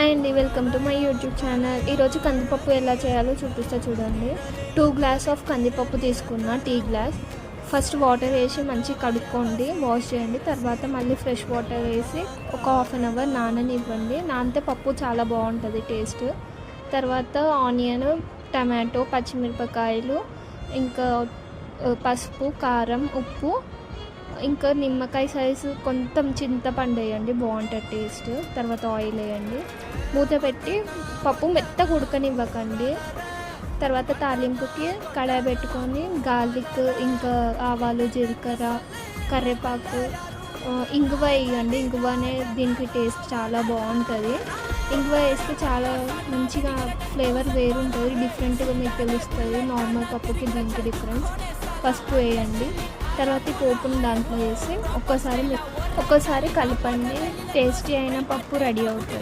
Hi అండి, welcome to my YouTube channel. ఈరోజు కందిపప్పు ఎలా చేయాలో చూపిస్తా చూడండి. 2 గ్లాస్ ఆఫ్ కందిపప్పు తీసుకున్న, టీ గ్లాస్. ఫస్ట్ వాటర్ వేసి మంచిగా కడుక్కోండి, వాష్ చేయండి. తర్వాత మళ్ళీ ఫ్రెష్ వాటర్ వేసి ఒక హాఫ్ అన్ అవర్ నాననివ్వండి. నానితే పప్పు చాలా బాగుంటుంది టేస్ట్. తర్వాత ఆనియన్, టమాటో, పచ్చిమిరపకాయలు, ఇంకా పసుపు, కారం, ఉప్పు, ఇంకా నిమ్మకాయ సైజు కొంచెం చింతపండు వేయండి, బాగుంటుంది టేస్ట్. తర్వాత ఆయిల్ వేయండి, మూత పెట్టి పప్పు మెత్తగా ఉడకనివ్వకండి. తర్వాత తాలింపుకి కడాయి పెట్టుకొని గార్లిక్, ఇంకా ఆవాలు, జీలకర్ర, కరివేపాకు, ఇంగువ వేయండి. ఇంగువనే దీనికి టేస్ట్ చాలా బాగుంటుంది. ఇంగువ వేస్తే చాలా మంచిగా ఫ్లేవర్ వేరుంటుంది, డిఫరెంట్గా మీకు తెలుస్తుంది. నార్మల్ పప్పుకి దీనికి డిఫరెన్స్. పసుపు వేయండి. తర్వాత పోపును దాంట్లో వేసి ఒక్కసారి కలపండి. టేస్టీ అయిన పప్పు రెడీ అవుతుంది.